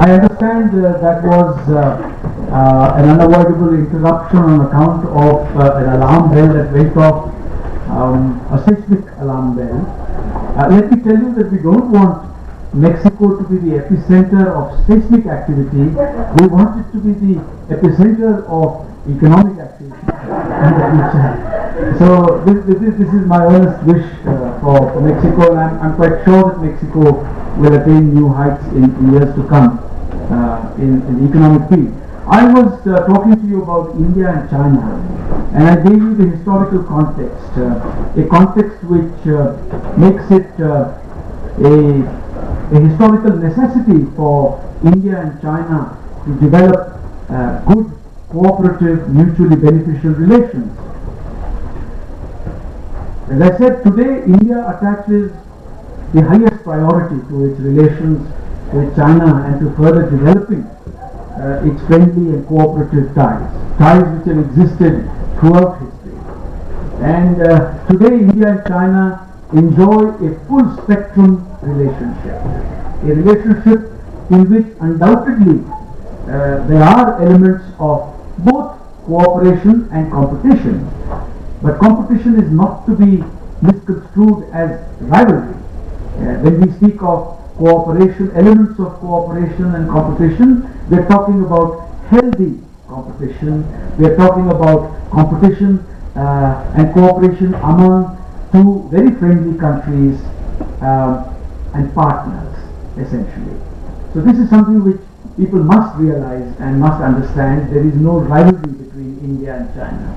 I understand that was an unavoidable interruption on account of an alarm bell that went off, a seismic alarm bell. Let me tell you that we don't want Mexico to be the epicenter of seismic activity. We want it to be the epicenter of economic activity in the future. So this is my earnest wish for Mexico, and I'm quite sure that Mexico will attain new heights in years to come in the economic field. I was talking to you about India and China, and I gave you the historical context, a context which makes it a historical necessity for India and China to develop good, cooperative, mutually beneficial relations. As I said, today India attaches the highest priority to its relations with China and to further developing its friendly and cooperative ties which have existed throughout history. And today India and China enjoy a full spectrum relationship, a relationship in which undoubtedly there are elements of both cooperation and competition, but competition is not to be misconstrued as rivalry. When we speak of cooperation, elements of cooperation and competition, we are talking about healthy competition, we are talking about competition and cooperation among two very friendly countries and partners, essentially. So this is something which people must realize and must understand. There is no rivalry between India and China.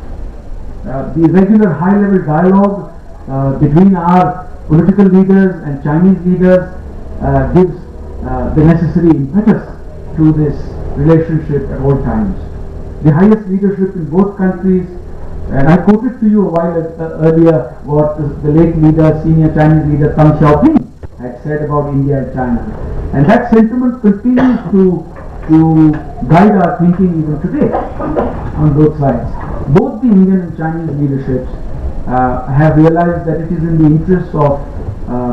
The regular high-level dialogue between our political leaders and Chinese leaders gives the necessary impetus to this relationship at all times. The highest leadership in both countries, and I quoted to you a while earlier what the late leader, senior Chinese leader Deng Xiaoping had said about India and China. And that sentiment continues to guide our thinking even today on both sides. Both the Indian and Chinese leaderships have realized that it is in the interest of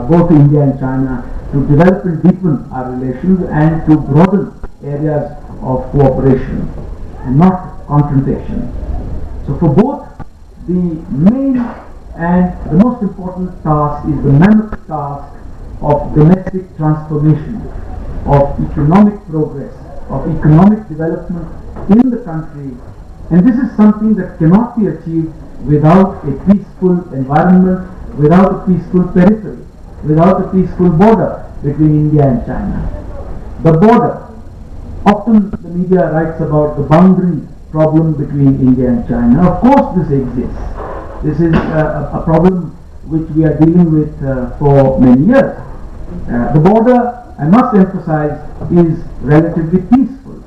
both India and China to develop and deepen our relations and to broaden areas of cooperation and not confrontation. So for both, the main and the most important task is the mammoth task of domestic transformation, of economic progress, of economic development in the country, and this is something that cannot be achieved without a peaceful environment, without a peaceful periphery, without a peaceful border between India and China. The border, often the media writes about the boundary problem between India and China. Of course this exists. This is a problem which we are dealing with for many years. The border, I must emphasize, is relatively peaceful.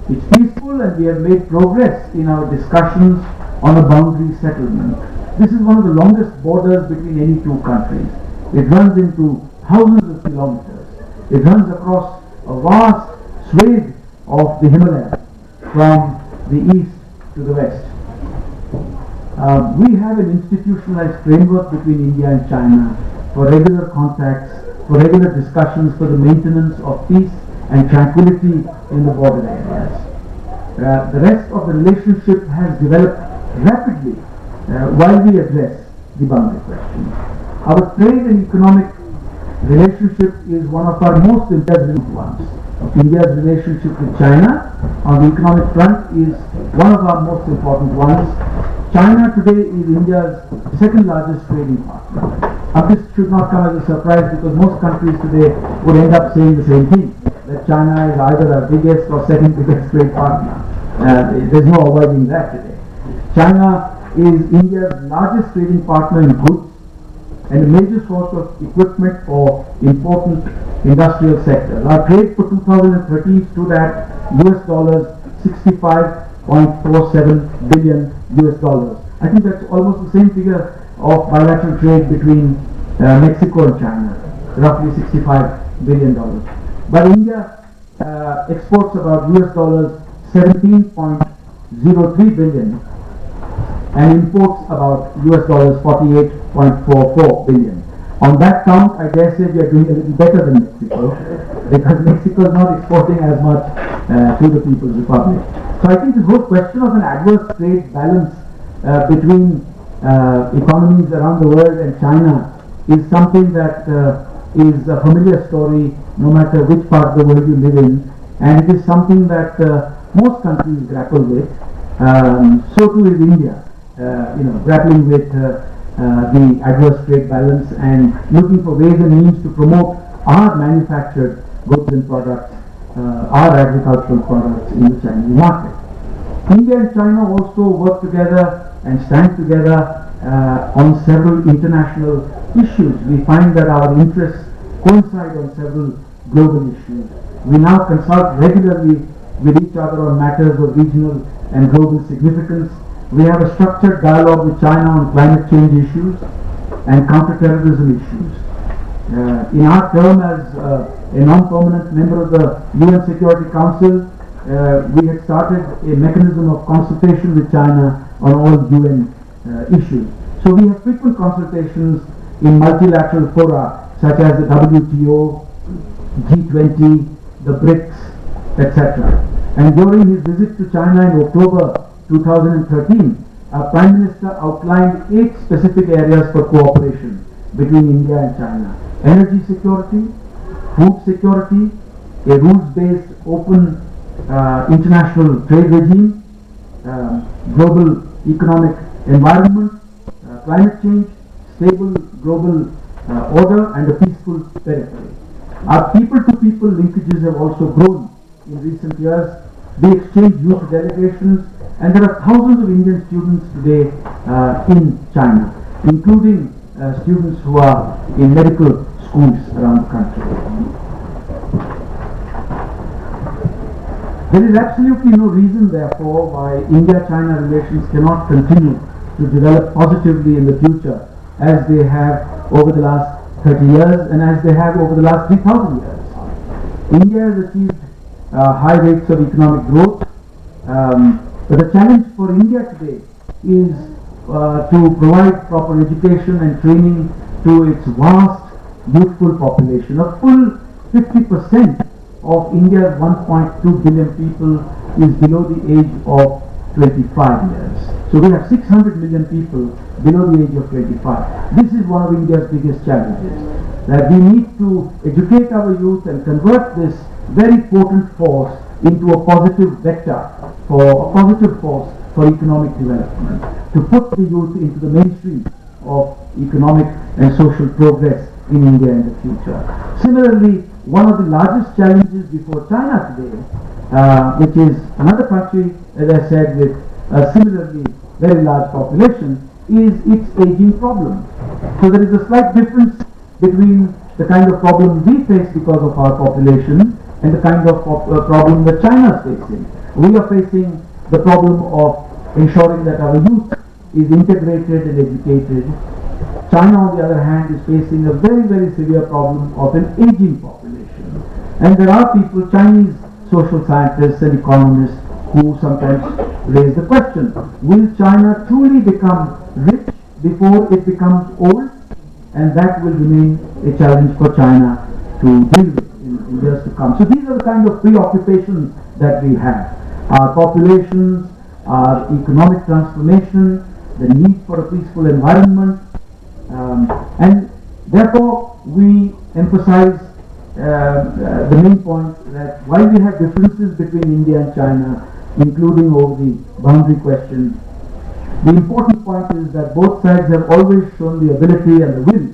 It's peaceful, and we have made progress in our discussions on a boundary settlement. This is one of the longest borders between any two countries. It runs into thousands of kilometers. It runs across a vast swathe of the Himalayas from the east to the west. We have an institutionalized framework between India and China for regular contacts, for regular discussions, for the maintenance of peace and tranquility in the border areas. The rest of the relationship has developed rapidly while we address the boundary question. Our trade and economic relationship is one of our most important ones. India's relationship with China on the economic front is one of our most important ones. China today is India's second largest trading partner. This should not come as a surprise, because most countries today would end up saying the same thing, that China is either our biggest or second biggest trade partner. There's no avoiding that today. China is India's largest trading partner in goods and a major source of equipment for important industrial sectors. Our trade for 2013 stood at US dollars 65.47 billion US dollars. I think that's almost the same figure of bilateral trade between Mexico and China, roughly $65 billion. But India exports about US dollars 17.03 billion and imports about US dollars 48.44 billion. On that count, I dare say we are doing a little better than Mexico, because Mexico is not exporting as much to the People's Republic. So I think this whole question of an adverse trade balance between economies around the world and China is something that is a familiar story no matter which part of the world you live in, and it is something that most countries grapple with. So too is India, grappling with the adverse trade balance and looking for ways and means to promote our manufactured goods and products, our agricultural products in the Chinese market. India and China also work together and stand together on several international issues. We find that our interests coincide on several global issues. We now consult regularly with each other on matters of regional and global significance. We have a structured dialogue with China on climate change issues and counterterrorism issues. In our term as a non-permanent member of the UN Security Council, we had started a mechanism of consultation with China on all UN issues. So we have frequent consultations in multilateral fora such as the WTO, G20, the BRICS, etc. And during his visit to China in October 2013, our Prime Minister outlined 8 specific areas for cooperation between India and China: energy security, food security, a rules-based open international trade regime, global economic environment, climate change, stable global order, and a peaceful periphery. Our people-to-people linkages have also grown in recent years. We exchange youth delegations, and there are thousands of Indian students today in China, including students who are in medical schools around the country. There is absolutely no reason, therefore, why India-China relations cannot continue to develop positively in the future as they have over the last 30 years and as they have over the last 3,000 years. India has achieved high rates of economic growth, but the challenge for India today is to provide proper education and training to its vast youthful population. A full 50% of India's 1.2 billion people is below the age of 25 years. So we have 600 million people below the age of 25. This is one of India's biggest challenges, that we need to educate our youth and convert this very potent force into a positive vector, a positive force for economic development, to put the youth into the mainstream of economic and social progress in India in the future. Similarly, one of the largest challenges before China today, which is another country, as I said, with a similarly very large population, is its aging problem. So there is a slight difference between the kind of problem we face because of our population and the kind of problem that China is facing. We are facing the problem of ensuring that our youth is integrated and educated. China, on the other hand, is facing a very, very severe problem of an aging population. And there are people, Chinese social scientists and economists, who sometimes raise the question, will China truly become rich before it becomes old? And that will remain a challenge for China to deal with in years to come. So these are the kind of preoccupations that we have. Our populations, our economic transformation, the need for a peaceful environment, and therefore we emphasize the main point that while we have differences between India and China, including over the boundary question, the important point is that both sides have always shown the ability and the will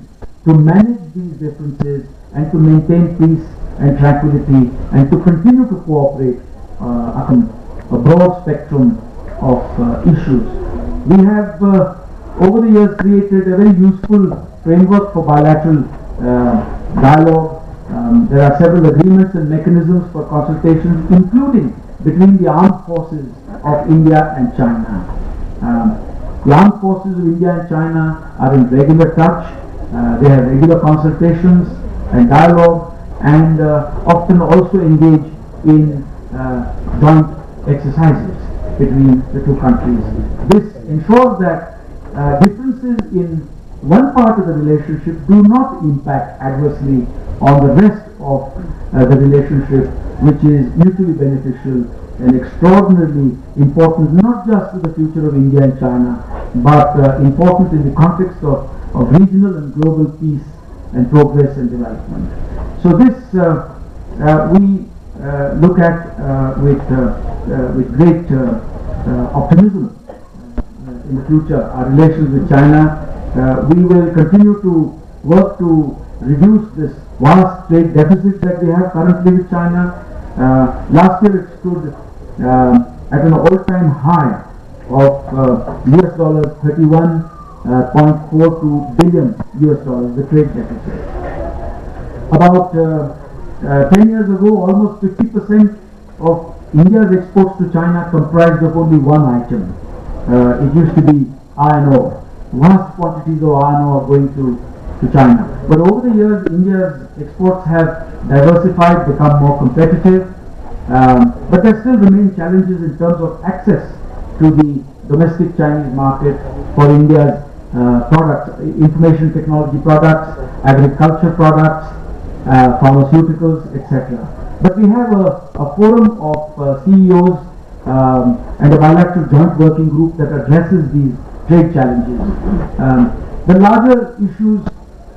to manage these differences and to maintain peace and tranquility and to continue to cooperate on a broad spectrum of issues. We have over the years created a very useful framework for bilateral dialogue. There are several agreements and mechanisms for consultations, including between the armed forces of India and China. The armed forces of India and China are in regular touch. They have regular consultations and dialogue, and often also engage in joint exercises between the two countries. This ensures that differences in one part of the relationship do not impact adversely on the rest of the relationship, which is mutually beneficial and extraordinarily important, not just to the future of India and China, but important in the context of regional and global peace and progress and development. So this we look at with great optimism in the future. Our relations with China, we will continue to work to reduce this vast trade deficit that we have currently with China. Last year it stood at an all-time high of US dollars 31.42 billion US dollars, the trade deficit. About 10 years ago, almost 50% of India's exports to China comprised of only one item. It used to be iron ore. Vast quantities of iron ore going to China. But over the years, India's exports have diversified, become more competitive. But there still remain challenges in terms of access to the domestic Chinese market for India's products, information technology products, agriculture products, pharmaceuticals, etc. But we have a forum of CEOs and a bilateral joint working group that addresses these trade challenges. The larger issues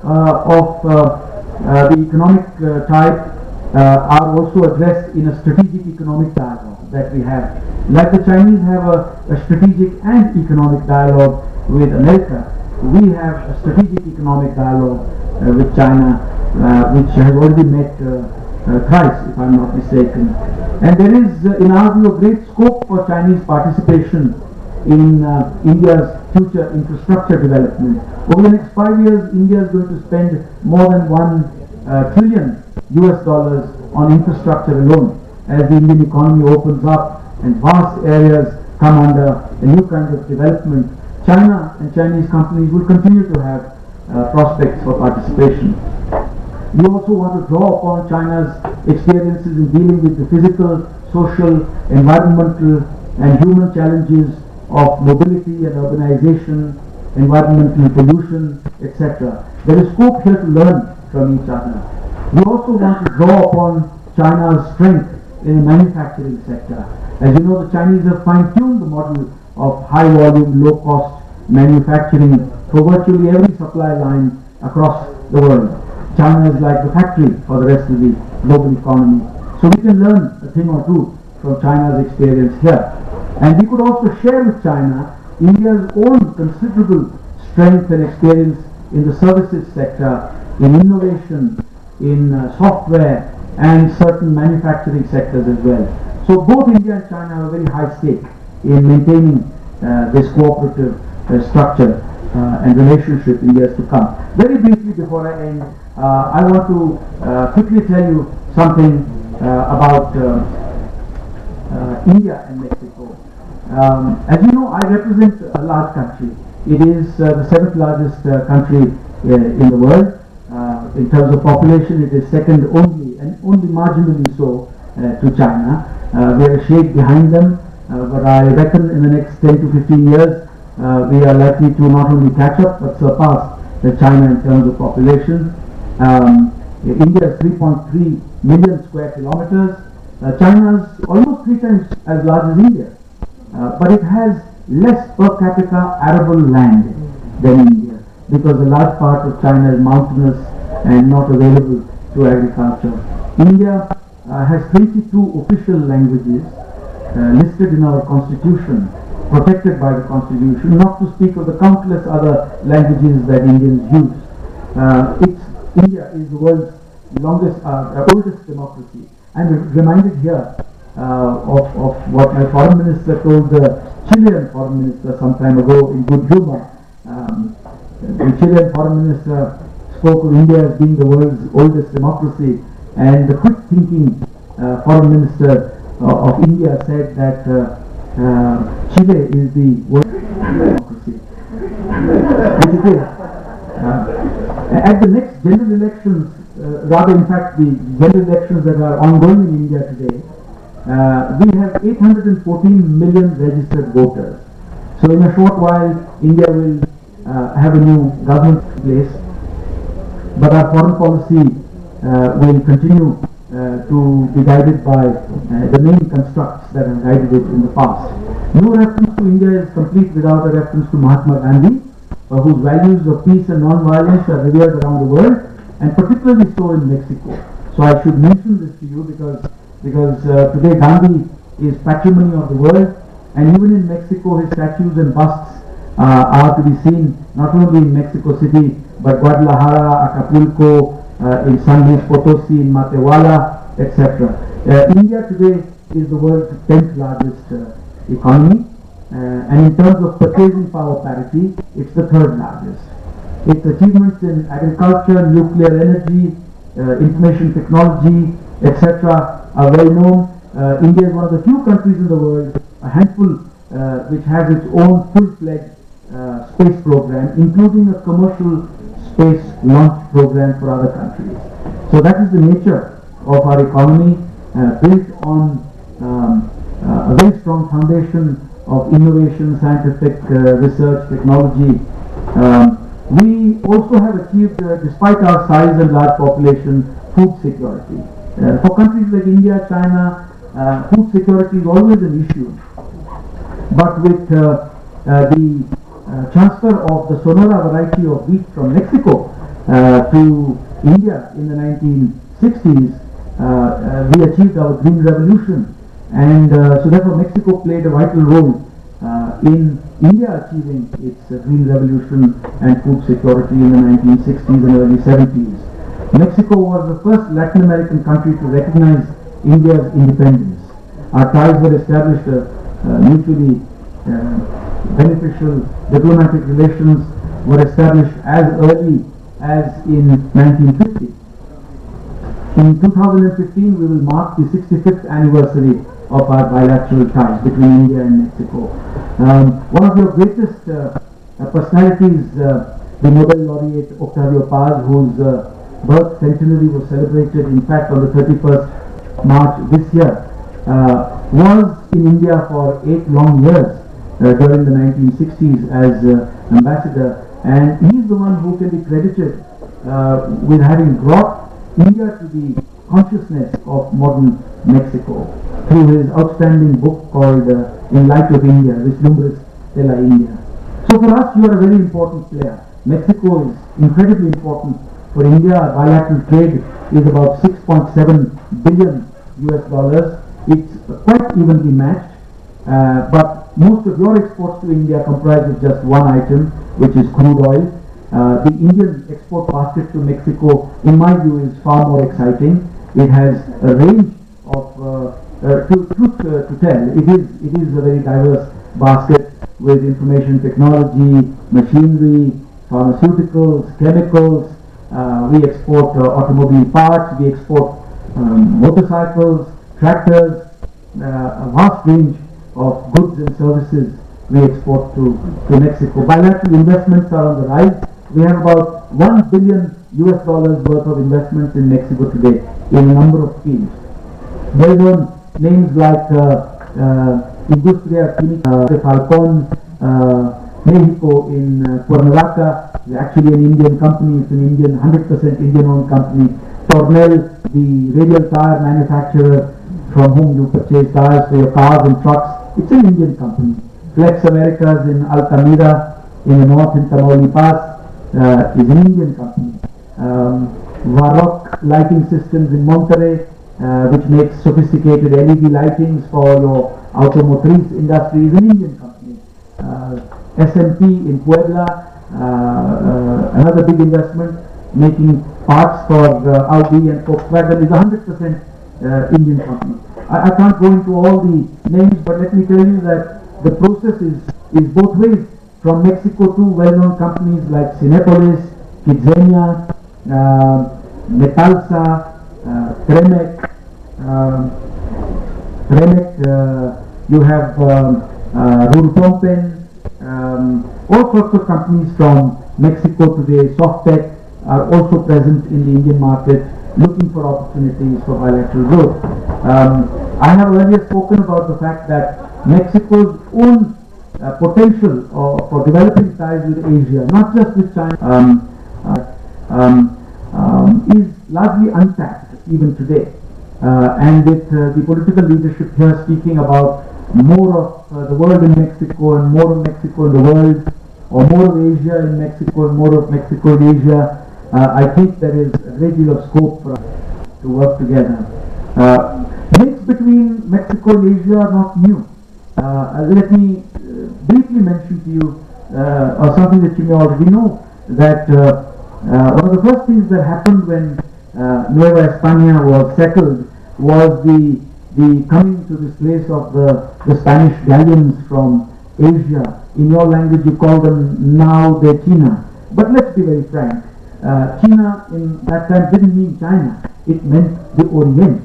of the economic type are also addressed in a strategic economic dialogue that we have. Like the Chinese have a strategic and economic dialogue with America, we have a strategic economic dialogue with China, which has already met thrice, if I'm not mistaken. And there is, in our view, a great scope for Chinese participation in India's future infrastructure development. Over the next 5 years, India is going to spend more than $1 trillion US dollars on infrastructure alone, as the Indian economy opens up and vast areas come under a new kind of development. China and Chinese companies will continue to have prospects for participation. We also want to draw upon China's experiences in dealing with the physical, social, environmental and human challenges of mobility and urbanization, environmental pollution, etc. There is scope here to learn from each other. We also want to draw upon China's strength in the manufacturing sector. As you know, the Chinese have fine-tuned the model of high-volume, low-cost manufacturing for virtually every supply line across the world. China is like the factory for the rest of the global economy. So we can learn a thing or two from China's experience here. And we could also share with China India's own considerable strength and experience in the services sector, in innovation, in software and certain manufacturing sectors as well. So both India and China have a very high stake in maintaining this cooperative structure and relationship in years to come. Very briefly before I end, I want to quickly tell you something about India and Mexico. As you know, I represent a large country. It is the 7th largest country in the world. In terms of population, it is second only and only marginally so to China. We are a shade behind them, but I reckon in the next 10 to 15 years we are likely to not only catch up but surpass China in terms of population. India is 3.3 million square kilometers. China is almost 3 times as large as India, but it has less per capita arable land than India, because a large part of China is mountainous and not available to agriculture. India has 22 official languages listed in our constitution, protected by the constitution, not to speak of the countless other languages that Indians use. India is the world's oldest democracy. I'm reminded here of what my foreign minister told the Chilean foreign minister some time ago in good humor. The Chilean foreign minister spoke of India as being the world's oldest democracy, and the quick-thinking foreign minister of India said that Chile is the world's democracy. Which it is. At the next general elections, rather in fact the general elections that are ongoing in India today, we have 814 million registered voters. So in a short while, India will have a new government in place, but our foreign policy will continue to be guided by the main constructs that have guided it in the past. No reference to India is complete without a reference to Mahatma Gandhi, whose values of peace and non-violence are revered around the world, and particularly so in Mexico. So I should mention this to you because today Gandhi is patrimony of the world, and even in Mexico his statues and busts are to be seen not only in Mexico City but Guadalajara, Acapulco, in San Luis Potosi, in Matehuala, etc. India today is the world's 10th largest economy, and in terms of purchasing power parity, it's the 3rd largest. Its achievements in agriculture, nuclear energy, information technology, etc. are well known. India is one of the few countries in the world, a handful, which has its own full-fledged space program, including a commercial space launch program for other countries. So that is the nature of our economy, built on a very strong foundation of innovation, scientific research, technology. We also have achieved, despite our size and large population, food security. For countries like India, China, food security is always an issue. But with the transfer of the Sonora variety of wheat from Mexico to India in the 1960s, we achieved our green revolution, and so therefore Mexico played a vital role in India achieving its green revolution and food security in the 1960s and early 70s. Mexico was the first Latin American country to recognize India's independence. Our ties were established mutually beneficial diplomatic relations were established as early as in 1950. In 2015, we will mark the 65th anniversary of our bilateral ties between India and Mexico. One of your greatest personalities, the Nobel laureate Octavio Paz, whose birth centenary was celebrated, in fact, on the 31st March this year, was in India for 8 long years during the 1960s as ambassador, and he is the one who can be credited with having brought India to the consciousness of modern Mexico through his outstanding book called In Light of India, Vislumbris de la India. So for us, you are a very important player. Mexico is incredibly important for India. Bilateral trade is about $6.7 billion US. It's quite evenly matched, but most of your exports to India comprise of just one item, which is crude oil. The Indian export basket to Mexico, in my view, is far more exciting. It has a range of, to tell, it is a very diverse basket with information technology, machinery, pharmaceuticals, chemicals. We export automobile parts, we export motorcycles, tractors, a vast range of goods and services we export to Mexico. Bilateral investments are on the rise. We have about $1 billion US worth of investments in Mexico today in a number of fields. Well-known names like Industria Química de Falcón, Mexico in Cuernavaca, is actually an Indian company. It's an Indian, 100% Indian-owned company. Tornel, the radial tire manufacturer from whom you purchase tires for your cars and trucks, it's an Indian company. Flex Americas in Altamira, in the north in Tamaulipas, is an Indian company. Varroc Lighting Systems in Monterrey, which makes sophisticated LED lightings for your automotive industry, is an Indian company. SMP in Puebla, another big investment, making parts for Audi and Volkswagen, is 100% Indian company. I can't go into all the names, but let me tell you that the process is both ways. From Mexico to well-known companies like Cinepolis, Kidzania, Metalsa, Tremec, you have Rurpompen, all sorts of companies from Mexico today. Softtech are also present in the Indian market, looking for opportunities for bilateral growth. I have earlier spoken about the fact that Mexico's own potential for developing ties with Asia, not just with China, is largely untapped even today. And with the political leadership here speaking about more of the world in Mexico and more of Mexico in the world, or more of Asia in Mexico and more of Mexico in Asia, I think there is a great deal of scope for us to work together. Links between Mexico and Asia are not new. Let me briefly mention to you or something that you may already know, that one of the first things that happened when Nueva España was settled was the coming to this place of the Spanish galleons from Asia. In your language you call them now de China. But let's be very frank. China in that time didn't mean China. It meant the Orient.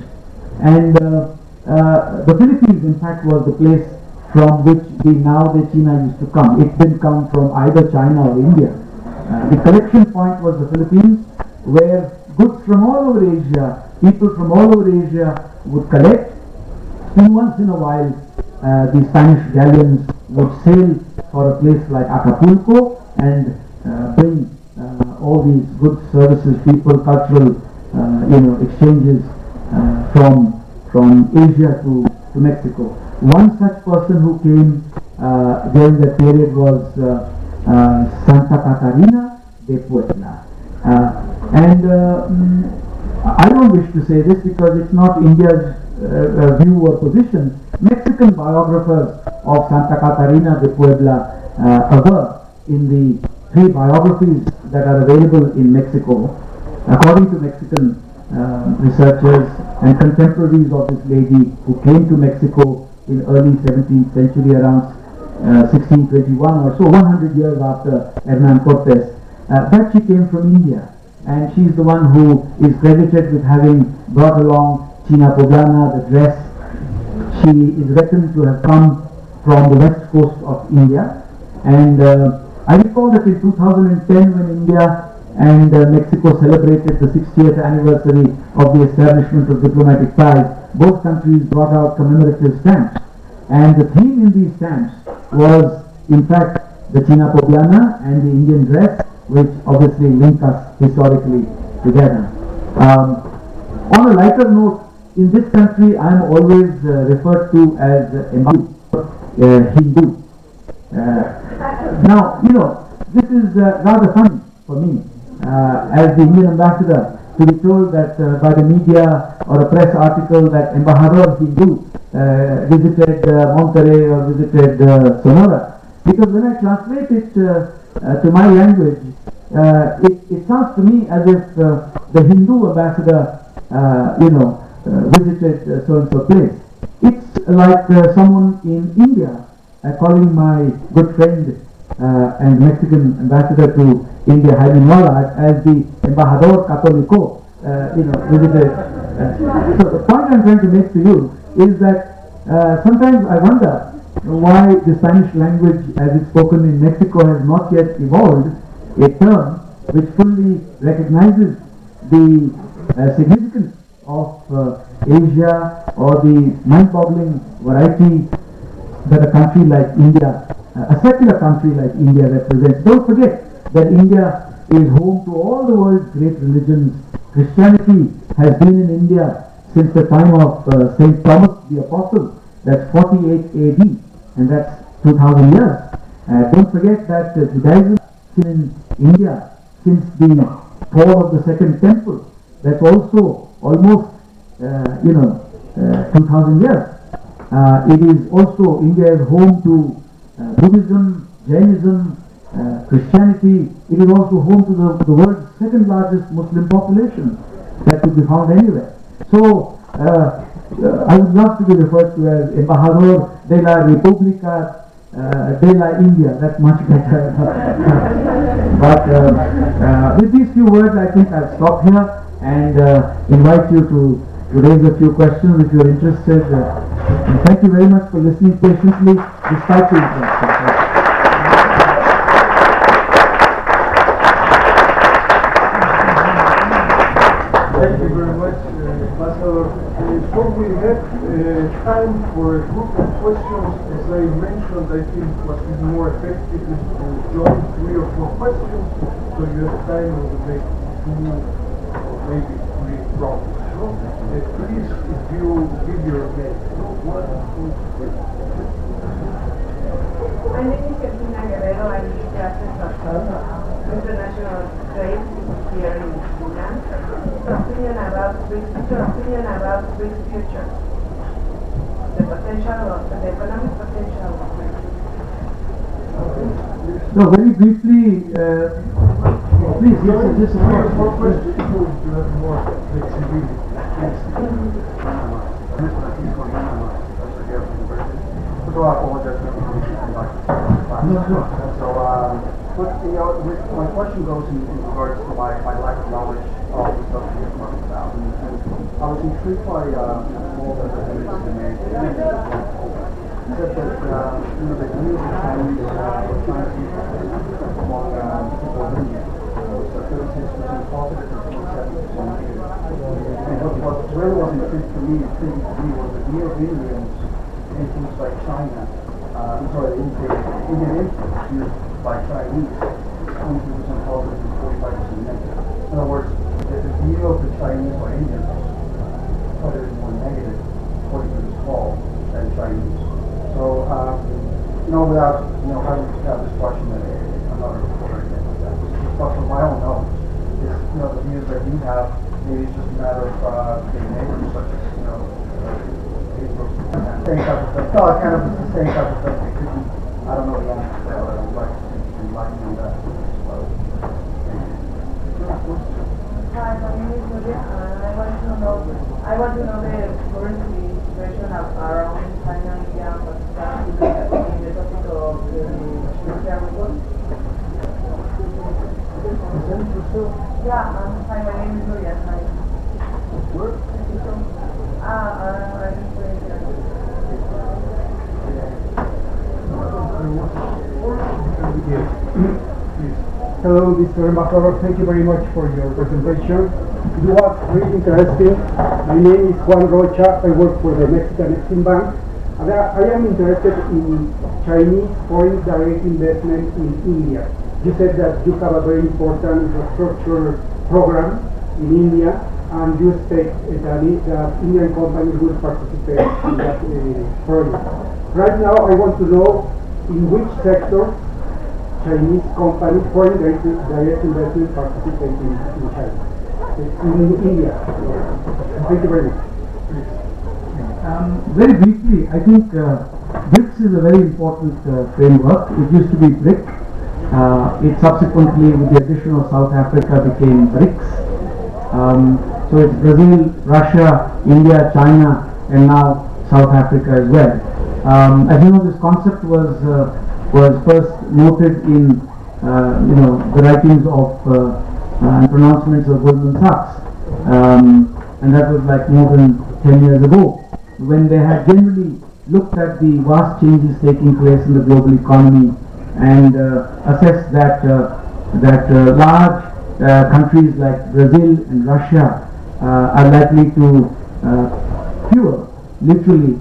And the Philippines in fact was the place from which the now de China used to come. It didn't come from either China or India. The collection point was the Philippines, where goods from all over Asia, people from all over Asia would collect, and once in a while the Spanish galleons would sail for a place like Acapulco and bring all these goods, services, people, cultural exchanges from Asia to Mexico. One such person who came during that period was Santa Catarina de Puebla. I don't wish to say this because it's not India's view or position. Mexican biographers of Santa Catarina de Puebla aver in the 3 biographies that are available in Mexico, according to Mexican researchers and contemporaries of this lady who came to Mexico in early 17th century, around 1621 or so, 100 years after Hernán Cortés, that she came from India, and she's the one who is credited with having brought along China Poblana, the dress. She is reckoned to have come from the west coast of India, and I recall that in 2010 when India and Mexico celebrated the 60th anniversary of the establishment of diplomatic ties, both countries brought out commemorative stamps, and the theme in these stamps was in fact the China Poblana and the Indian dress, which obviously link us historically together. On a lighter note, in this country I am always referred to as Hindu. Now, this is rather funny for me as the Indian ambassador to be told that by the media or a press article that Embajador Hindu visited Monterrey or visited Sonora, because when I translate it to my language, it sounds to me as if the Hindu ambassador visited so and so place. It's like someone in India calling my good friend and Mexican ambassador to India, Jaime Nuala, as the Embajador Católico, visited. So the point I'm trying to make to you is that sometimes I wonder why the Spanish language as it's spoken in Mexico has not yet evolved a term which fully recognizes the significance of Asia or the mind-boggling variety that a country like India, a secular country like India represents. Don't forget that India is home to all the world's great religions. Christianity has been in India since the time of St. Thomas the Apostle. That's 48 AD, and that's 2000 years. Don't forget that Judaism has been in India since the fall of the Second Temple. That's also almost 2000 years. It is also, India is home to Buddhism, Jainism, Christianity. It is also home to the world's second largest Muslim population that could be found anywhere. So I would love to be referred to as Embajador de la República de la India. That's much better. But with these few words, I think I'll stop here and invite you to raise a few questions if you're interested. And thank you very much for listening patiently despite the interruption. Thank you very much, Pastor. So we have time for a group of questions. As I mentioned, I think what is more effective is to join 3 or 4 questions, so you have time to make 2 or maybe 3 problems. Please, if you give your name. 1, 2, 3. My name is I lead classes of international trade here in UNAM. Your opinion about risk future, the potential of the economic potential of risk. So very briefly, please, just more questions. You have more flexibility. So I apologize for my question goes in regards to my lack of knowledge of the subject you're talking about. And I was intrigued by the small representatives in the said that the view of the Chinese were trying to among people of India was 36% positive and 27% negative. And what really was intriguing to me was the view of Indians influenced by China. Indian influence used by Chinese is 22% positive and 45% negative. In other words, the view of the Chinese or Indians is more negative according to this call than Chinese. So, without having to have this question at another reporter again like that, but from my own knowledge, is the views that you have, maybe it's just a matter of being neighbors, such as same type of thing. No, kind of the same type of thing. It could be, I don't know the answer to that, but I'd like to enlighten me on that. Hi, my name is Julia, and I want to know the current situation around China, India, and Pakistan in the topic of the nuclear weapons. Yeah, hi, my name is Julia. Hi. Where? Hello, Mr. Embajada. Thank you very much for your presentation. It was really interesting. My name is Juan Rocha. I work for the Mexican Exim Bank. And I am interested in Chinese foreign direct investment in India. You said that you have a very important infrastructure program in India, and you expect that Indian companies will participate in that project. Right now, I want to know in which sector Chinese companies, foreign direct investment, participate in China, in India. Thank you very much. Very briefly, I think BRICS is a very important framework. It used to be BRIC. It subsequently, with the addition of South Africa, became BRICS. So it's Brazil, Russia, India, China, and now South Africa as well. As you know, this concept was first noted in the writings of and pronouncements of Goldman Sachs, and that was like more than 10 years ago, when they had generally looked at the vast changes taking place in the global economy and assessed that large countries like Brazil and Russia are likely to fuel, literally,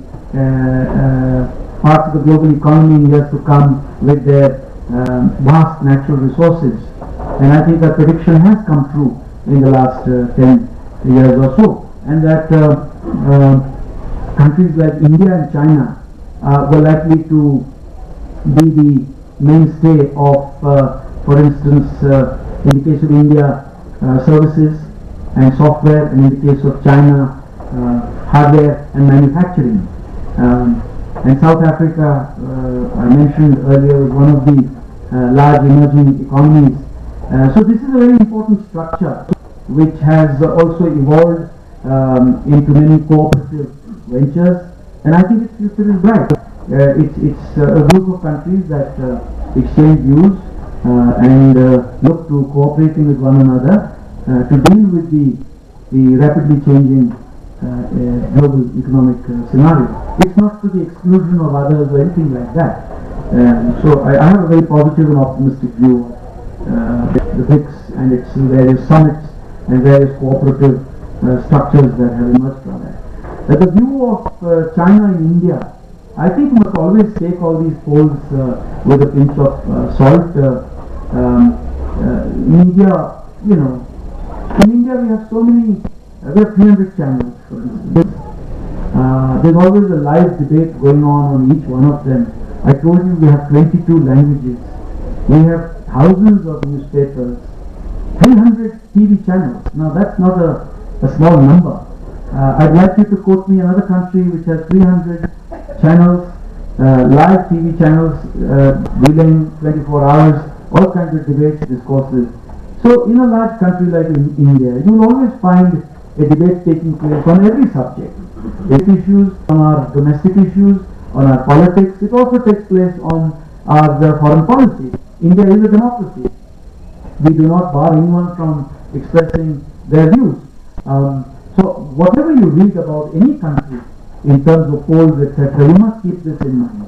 parts of the global economy in years to come with their vast natural resources. And I think that prediction has come true in the last 10 years or so, and that countries like India and China were likely to be the mainstay of, for instance, in the case of India, services and software, and in the case of China, hardware and manufacturing. And South Africa, I mentioned earlier, was one of the large emerging economies. So this is a very important structure which has also evolved into many cooperative ventures, and I think its future is bright. It's a group of countries that exchange views and look to cooperating with one another to deal with the rapidly changing global economic scenario. It's not to the exclusion of others or anything like that. So I have a very positive and optimistic view of the BRICS and its various summits and various cooperative structures that have emerged from that. The view of China in India, I think we must always take all these polls with a pinch of salt. In India, in India we have so many, we have 300 channels for instance. There's always a live debate going on each one of them. I told you we have 22 languages. We have thousands of newspapers, 300 TV channels. Now that's not a small number. I'd like you to quote me another country which has 300 channels, live TV channels, relaying 24 hours, all kinds of debates, discourses. So in a large country like India, you will always find a debate taking place on every subject. Issues, on our domestic issues, on our politics. It also takes place on our foreign policy. India is a democracy. We do not bar anyone from expressing their views. So whatever you read about any country in terms of polls, etc., you must keep this in mind.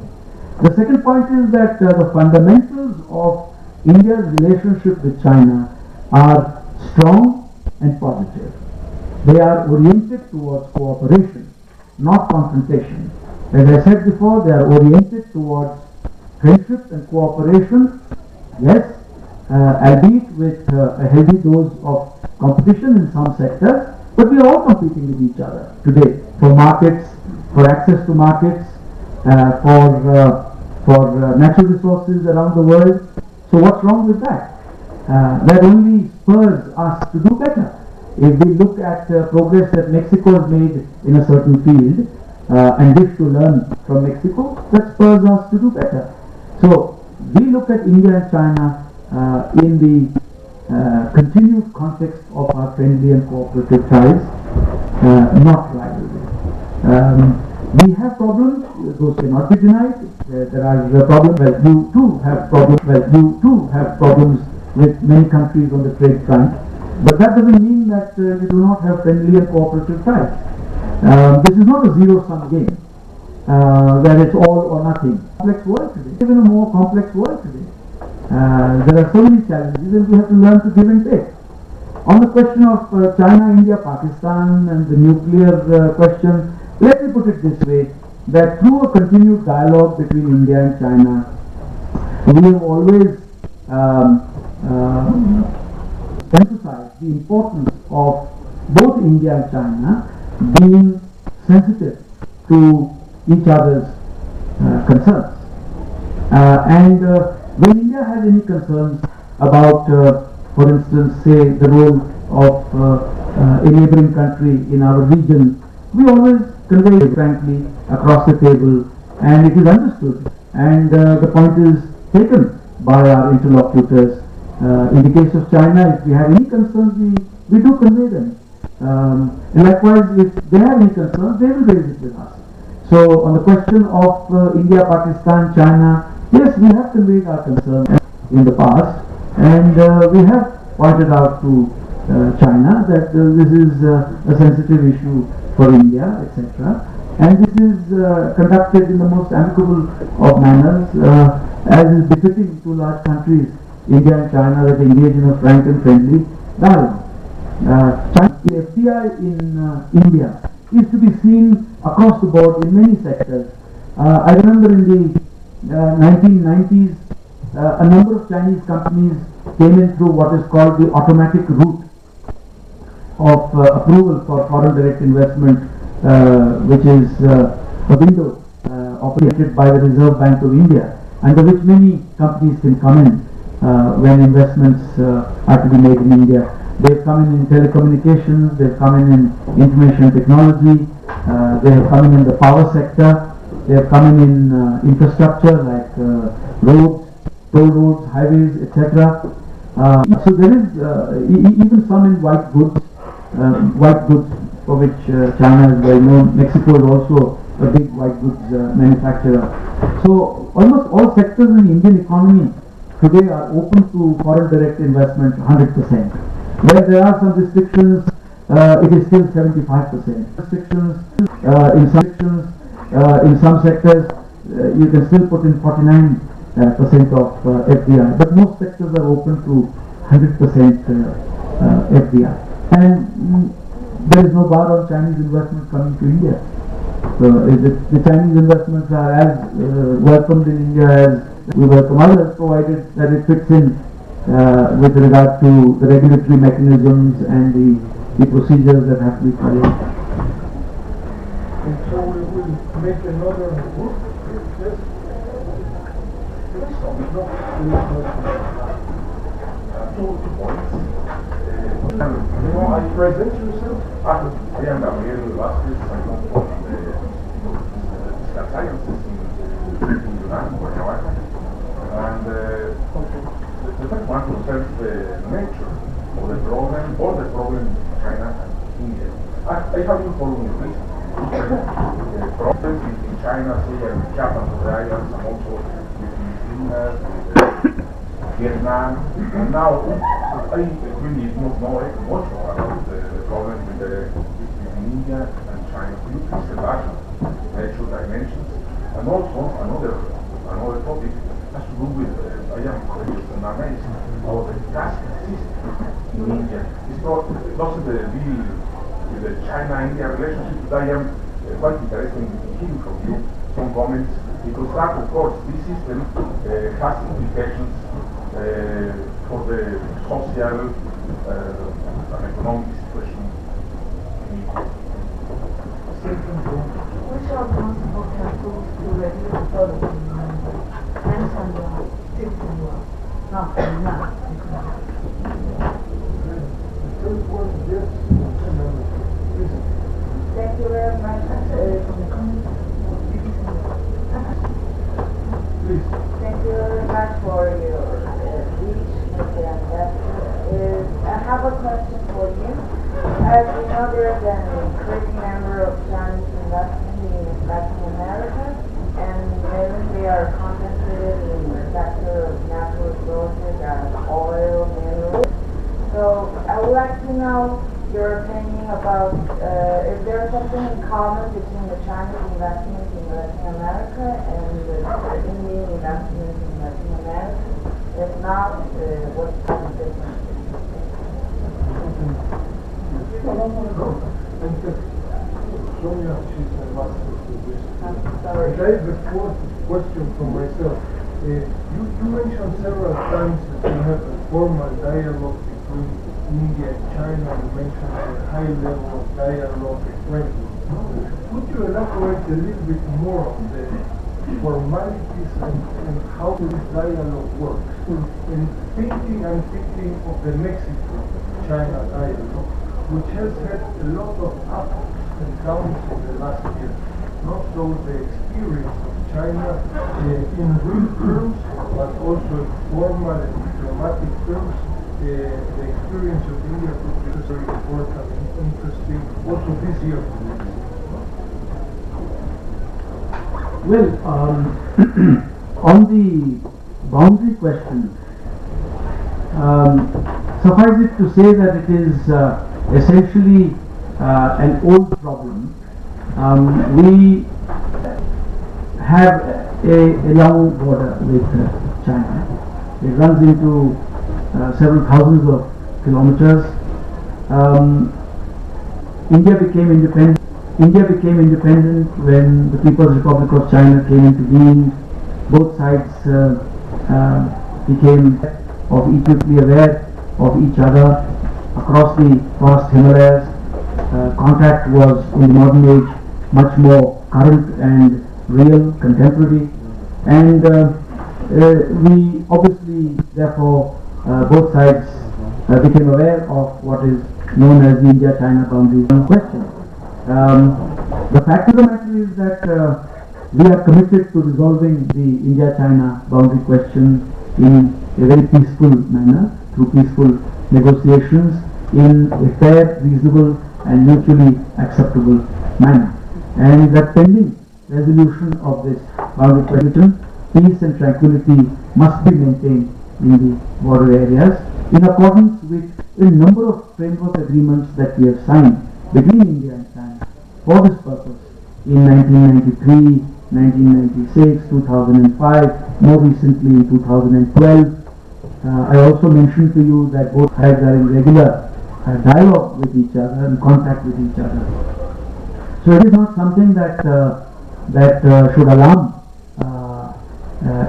The second point is that the fundamentals of India's relationship with China are strong and positive. They are oriented towards cooperation, not confrontation. As I said before, they are oriented towards friendship and cooperation, yes, albeit with a healthy dose of competition in some sectors, but we are all competing with each other today for markets, for access to markets, for natural resources around the world. So what's wrong with that? That only spurs us to do better. If we look at progress that Mexico has made in a certain field and wish to learn from Mexico, that spurs us to do better. So we look at India and China in the continued context of our friendly and cooperative ties, not rivalry. We have problems, those cannot be denied. There are problems, well, you too have problems with many countries on the trade front. But that doesn't mean that we do not have friendly and cooperative ties. This is not a zero-sum game, where it's all or nothing. Complex world today, even a more complex world today. There are so many challenges and we have to learn to give and take. On the question of China, India, Pakistan and the nuclear question, let me put it this way, that through a continued dialogue between India and China, we have always emphasize the importance of both India and China being sensitive to each other's concerns. And when India has any concerns about, for instance, say the role of a neighboring country in our region, we always convey it frankly across the table, and it is understood, and the point is taken by our interlocutors. In the case of China, if we have any concerns, we do convey them. And likewise, if they have any concerns, they will raise it with us. So on the question of India, Pakistan, China, yes, we have conveyed our concerns in the past, and we have pointed out to China that this is a sensitive issue for India, etc. And this is conducted in the most amicable of manners, as is befitting to large countries, India and China, that engage in a frank and friendly dialogue. The FDI in India is to be seen across the board in many sectors. I remember in the 1990s, a number of Chinese companies came in through what is called the automatic route of approval for foreign direct investment, which is a window operated by the Reserve Bank of India, under which many companies can come in when investments are to be made in India. They've come in telecommunications, they've come in information technology, they have come in the power sector, they have come in infrastructure like roads, toll roads, highways, etc. So there is even some in white goods for which China is well known. Mexico is also a big white goods manufacturer. So almost all sectors in the Indian economy today are open to foreign direct investment 100%. Where there are some restrictions, it is still 75%. Restrictions in some sectors, you can still put in 49% of FDI, but most sectors are open to 100% FDI. And there is no bar on Chinese investments coming to India. So the Chinese investments are as welcomed in India as we welcome others, provided that it fits in with regard to the regulatory mechanisms and the procedures that have to be followed. And so we will make another group. Yes? Two points. I present yourself. I am Gabriel Vázquez. I come from the physical sciences in UNAM, Oportunidades. And the first one concerns the nature of the problem in China and India. I have been following this. Problems in China, say, and Japan, the islands, and also with Philippines, Vietnam, and now I really don't know much more about the problem between India and China. Could you please enlarge natural dimensions? And also another topic has to do with I am curious and amazed about the caste system in India. It's not doesn't deal with the China-India relationship, but I am quite interested in hearing from you some comments, because that, of course, this system has implications for the social and economic situation in India. Which are possible councils to review the policy and some system law? Not. Thank you very much. Please. Thank you very much for your speech, Mr. Ambassador. I have a question for you. As you know, there is an increasing number of Chinese investment in Latin America, and mainly they are concentrated in the sector of natural resources as oil, minerals. So I would like to know your opinion about is there something in common between the Chinese investments in Latin America and the Indian investments in Latin America? If not, what's the difference? Sonia, she's my master to this. I'm sorry. I have a fourth question from myself. You mentioned several times that you have a formal dialogue between India and China. You mentioned a high level of dialogue framework. Could you elaborate a little bit more on the formalities and how this dialogue works? I'm thinking of the Mexico-China dialogue, which has had a lot of ups and downs in the last year. Not so the experience of China in real terms, but also in formal and diplomatic terms. The experience of India could be very important and interesting also this year. Well, on the boundary question, suffice it to say that it is essentially an old problem. We have a long border with China. It runs into several thousands of kilometers. India became independent when the People's Republic of China came into being. Both sides became equally aware of each other across the vast Himalayas. Contact was in the modern age much more current and real, contemporary, and we obviously therefore both sides became aware of what is known as the India-China boundary question. The fact of the matter is that we are committed to resolving the India-China boundary question in a very peaceful manner, through peaceful negotiations, in a fair, reasonable and mutually acceptable manner. And that pending resolution of this boundary question, peace and tranquility must be maintained in the border areas in accordance with a number of framework agreements that we have signed between India and China for this purpose in 1993, 1996, 2005, more recently in 2012. I also mentioned to you that both sides are in regular dialogue with each other and contact with each other. So it is not something that should alarm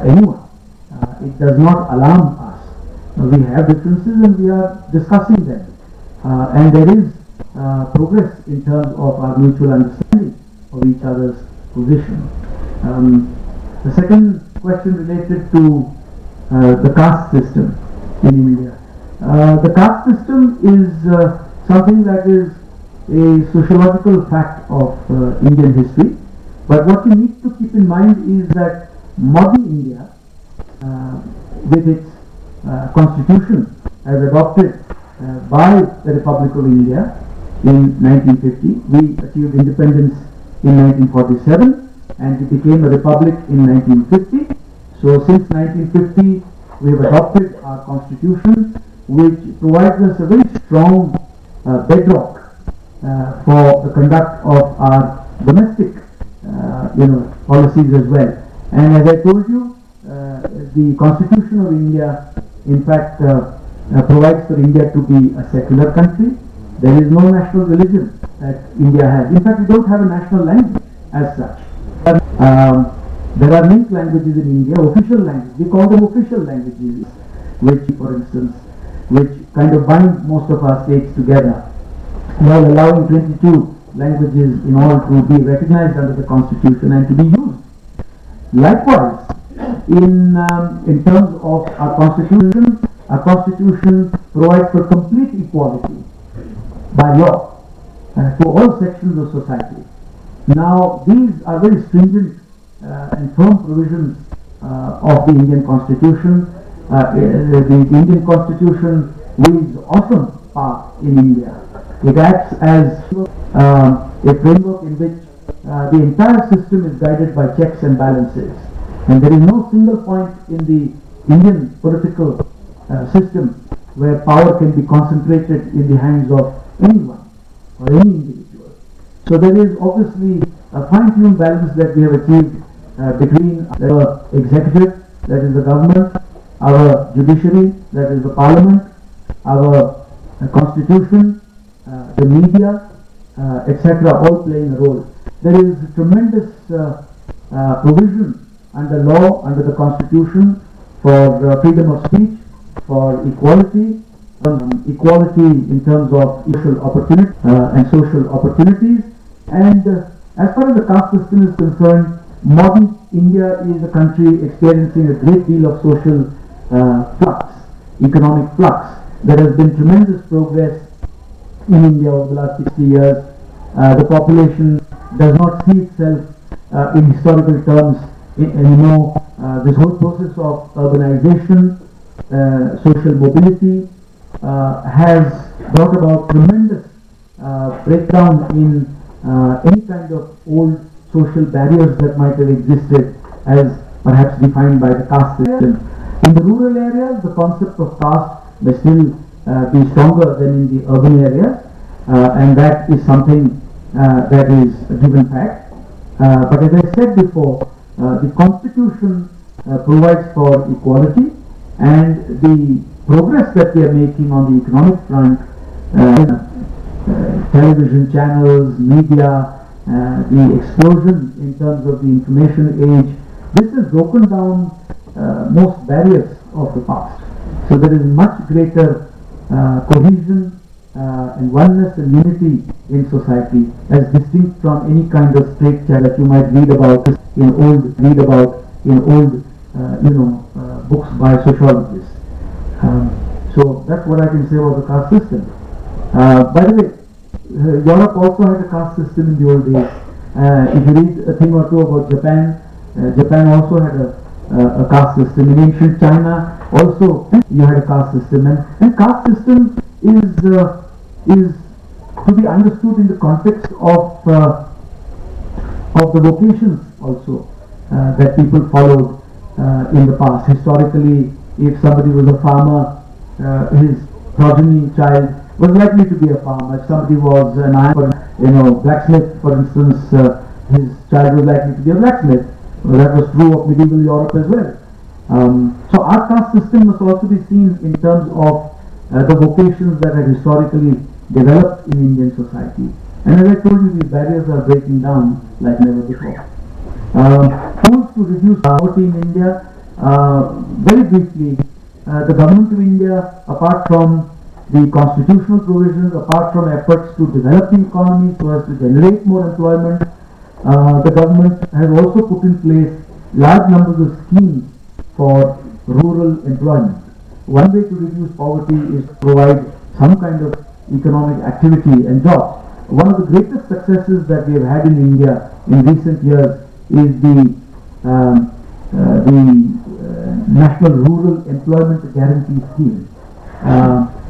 anyone. It does not alarm us. We have differences and we are discussing them. And there is progress in terms of our mutual understanding of each other's position. The second question related to the caste system in India. The caste system is something that is a sociological fact of Indian history. But what you need to keep in mind is that modern India, with its constitution as adopted by the Republic of India in 1950, we achieved independence in 1947 and it became a republic in 1950. So since 1950 we have adopted our constitution, which provides us a very strong bedrock for the conduct of our domestic policies as well. And as I told you, the Constitution of India in fact provides for India to be a secular country. There is no national religion that India has. In fact, we don't have a national language as such. There are linked languages in India, official languages. We call them official languages, which, for instance, which kind of bind most of our states together, while allowing 22 languages in all to be recognized under the Constitution and to be used. Likewise, in terms of our Constitution provides for complete equality by law to all sections of society. Now, these are very stringent and firm provisions of the Indian Constitution. The Indian Constitution wields awesome power in India. It acts as a framework in which the entire system is guided by checks and balances. And there is no single point in the Indian political system where power can be concentrated in the hands of anyone or any individual. So there is obviously a fine-tuned balance that we have achieved between the executive, that is the government, our judiciary, that is the parliament, our constitution, the media, etc., all playing a role. There is tremendous provision under law, under the constitution, for freedom of speech, for equality, equality in terms of social opportunity and social opportunities. And as far as the caste system is concerned, modern India is a country experiencing a great deal of social flux, economic flux. There has been tremendous progress in India over the last 60 years. The population does not see itself in historical terms anymore. This whole process of urbanization, social mobility has brought about tremendous breakdown in any kind of old social barriers that might have existed as perhaps defined by the caste system. In the rural areas, the concept of caste may still be stronger than in the urban areas, and that is something that is a given fact. But as I said before, the Constitution provides for equality, and the progress that we are making on the economic front, television channels, media, the explosion in terms of the information age, this has broken down most barriers of the past. So there is much greater cohesion and oneness and unity in society, as distinct from any kind of straitjacket that you might read about in old books by sociologists. So that's what I can say about the caste system. By the way, Europe also had a caste system in the old days. If you read a thing or two about Japan, Japan also had a caste system. In ancient China also you had a caste system, and caste system is to be understood in the context of the vocations also that people followed in the past. Historically, if somebody was a farmer, his progeny child was likely to be a farmer. If somebody was an iron, blacksmith, for instance, his child was likely to be a blacksmith. Well, that was true of medieval Europe as well. So our caste system must also be seen in terms of the vocations that had historically developed in Indian society. And as I told you, these barriers are breaking down like never before. Tools to reduce poverty in India. Very briefly, the government of India, apart from the constitutional provisions, apart from efforts to develop the economy so as to generate more employment, the government has also put in place large numbers of schemes for rural employment. One way to reduce poverty is to provide some kind of economic activity and jobs. One of the greatest successes that we have had in India in recent years is the National Rural Employment Guarantee Scheme.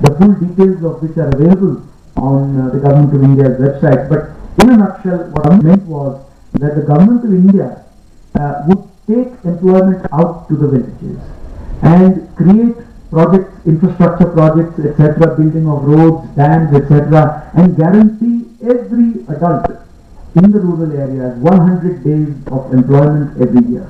The full details of which are available on the Government of India's website. But in a nutshell, what I meant was that the Government of India would take employment out to the villages and create projects, infrastructure projects, etc., building of roads, dams, etc., and guarantee every adult in the rural areas 100 days of employment every year,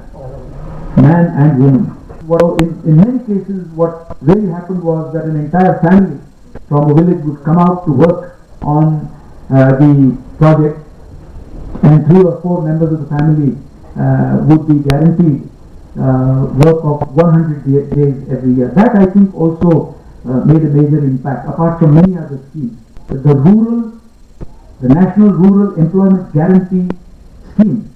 man and woman. Well, in many cases, what really happened was that an entire family from a village would come out to work on the project, and 3 or 4 members of the family would be guaranteed work of 100 days every year. That, I think, also made a major impact, apart from many other schemes. The National Rural Employment Guarantee Scheme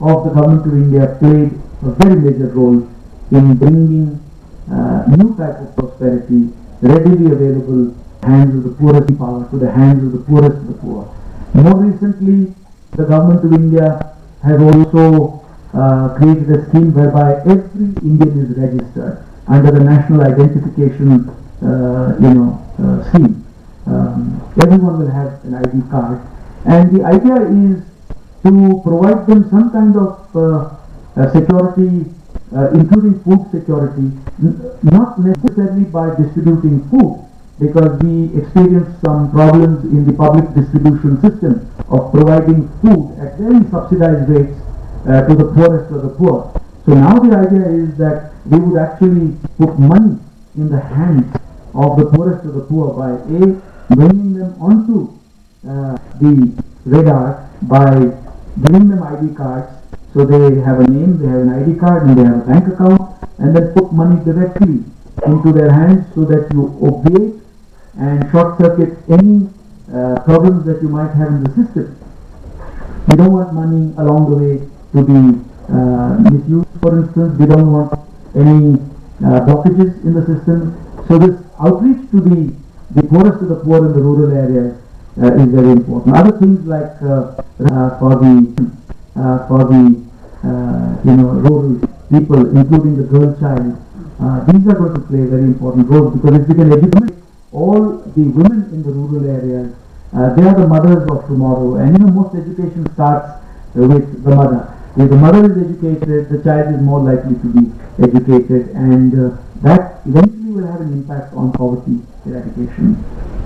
of the Government of India played a very major role in bringing new type of prosperity readily available hands of the poorest power to the hands of the poorest of the poor. More recently, the Government of India has also created a scheme whereby every Indian is registered under the National Identification scheme. Everyone will have an ID card, and the idea is to provide them some kind of security, including food security, not necessarily by distributing food, because we experienced some problems in the public distribution system of providing food at very subsidized rates to the poorest of the poor. So now the idea is that we would actually put money in the hands of the poorest of the poor by bringing them onto the radar by giving them ID cards. So they have a name, they have an ID card, and they have a bank account, and then put money directly into their hands so that you obviate and short-circuit any problems that you might have in the system. We don't want money along the way to be misused, for instance. We don't want any blockages in the system. So this outreach to the poorest of the poor in the rural areas is very important. Other things like for the rural people, including the girl child, these are going to play very important roles, because if we can educate all the women in the rural areas, they are the mothers of tomorrow, and most education starts with the mother. If the mother is educated, the child is more likely to be educated, and that eventually will have an impact on poverty eradication.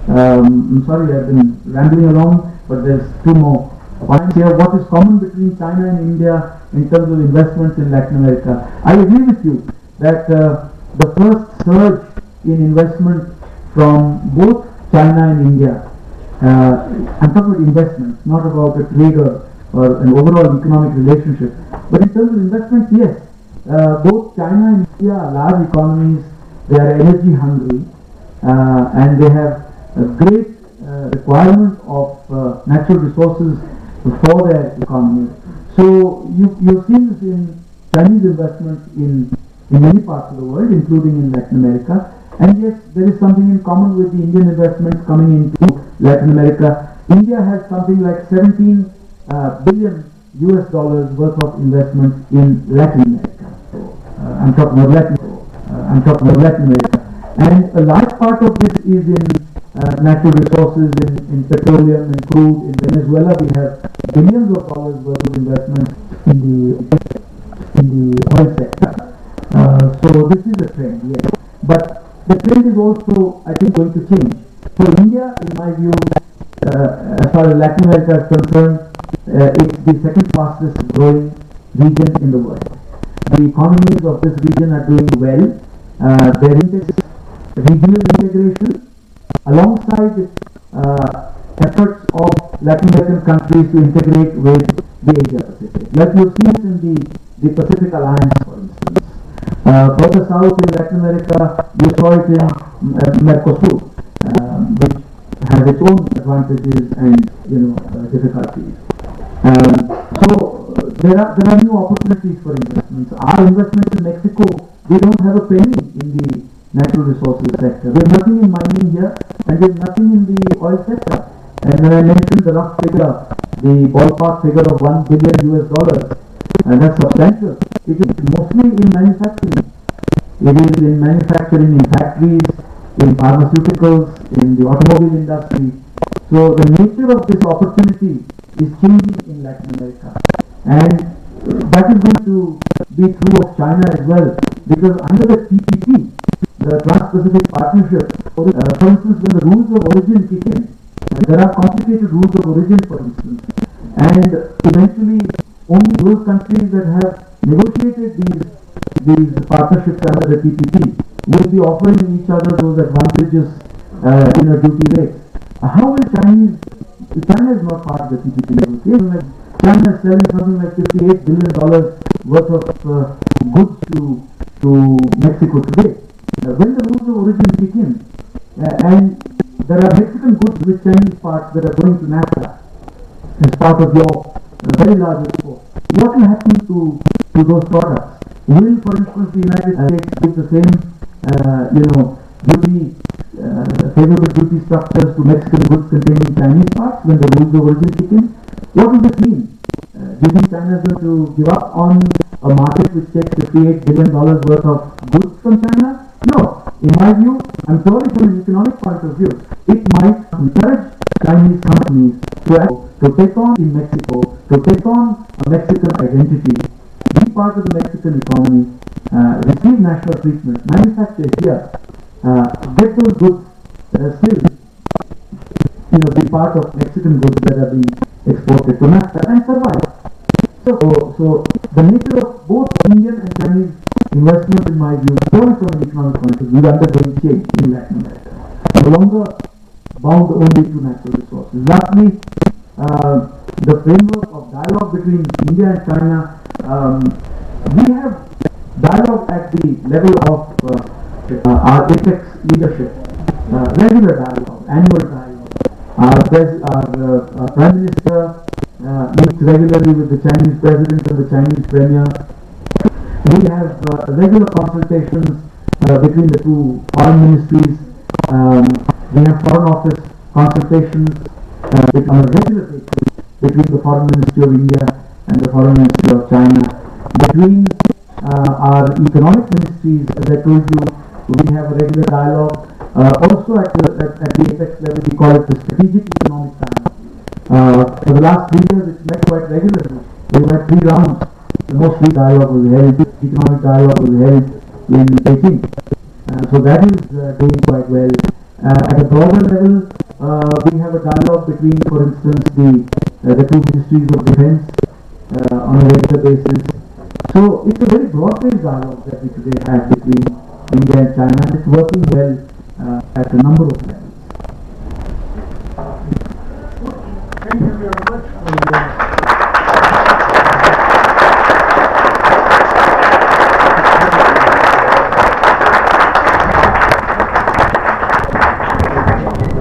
I'm sorry, I've been rambling along, but there's 2 more points here. What is common between China and India in terms of investments in Latin America? I agree with you that the first surge in investment from both China and India, I'm talking about investments, not about a trade or an overall economic relationship, but in terms of investments, yes, both China and India are large economies. They are energy hungry, and they have a great requirement of natural resources for their economy. So you've seen this in Chinese investments in many parts of the world, including in Latin America. And yes, there is something in common with the Indian investments coming into Latin America. India has something like $17 billion worth of investments in Latin America. I'm talking about Latin America. And a large part of this is in natural resources, in petroleum and crude. In Venezuela, we have billions of dollars worth of investment in the oil sector. So this is a trend, yes. But the trend is also, I think, going to change. For India, in my view, as far as Latin America is concerned, it's the second fastest growing region in the world. The economies of this region are doing well. Their index regional integration alongside efforts of Latin American countries to integrate with the Asia Pacific. Like you've seen it in the Pacific Alliance, for instance. Further south in Latin America, you saw it in Mercosur, which has its own advantages and difficulties. So there are new opportunities for investments. Our investments in Mexico, we don't have a penny in the natural resources sector. We have nothing in mining here, and we have nothing in the oil sector. And when I mentioned the rough figure, the ballpark figure of $1 billion US, and that's substantial. It is mostly in manufacturing. It is in manufacturing in factories, in pharmaceuticals, in the automobile industry. So the nature of this opportunity is changing in Latin America. And that is going to be true of China as well, because under the TPP, the Trans-Pacific Partnership, for instance, when the rules of origin kick in, there are complicated rules of origin, for instance, and eventually only those countries that have negotiated these partnerships under the TPP will be offering each other those advantages in a duty rate. How will China is not part of the TPP negotiation. China is selling something like $58 billion worth of goods to Mexico today. When the rules of origin kick in, and there are Mexican goods with Chinese parts that are going to NAFTA as part of your very large export, what will happen to those products? Will, for instance, the United States give the same, favorable duty structures to Mexican goods containing Chinese parts when the rules of origin kick in? What will this mean? Do you think China is going to give up on a market which takes $58 billion worth of goods from China? No. In my view, and purely from an economic point of view, it might encourage Chinese companies to take on in Mexico, to take on a Mexican identity, be part of the Mexican economy, receive national treatment, manufacture here, get those goods still, be part of Mexican goods that are being exported to NAFTA and survive. So the nature of both Indian and Chinese investment, in my view, purely from an economic point of view, is undergoing change in Latin America. No longer bound only to natural resources. Lastly, the framework of dialogue between India and China, we have dialogue at the level of our APEX leadership, regular dialogue, annual dialogue. Our Prime Minister meets regularly with the Chinese President and the Chinese Premier. We have regular consultations between the two foreign ministries. We have Foreign Office consultations on a regular basis between the Foreign Ministry of India and the Foreign Ministry of China. Between our economic ministries, as I told you, we have a regular dialogue. Also at the APEX level, we call it the Strategic Economic Dialogue. For the last 3 years, it's met quite regularly. We've had 3 rounds. The most recent dialogue was held, economic dialogue was held in Beijing. So that is doing quite well. At a broader level, we have a dialogue between, for instance, the two ministries of defense on a regular basis. So it's a very broad-based dialogue that we today have between India and China, and it's working well at a number of levels.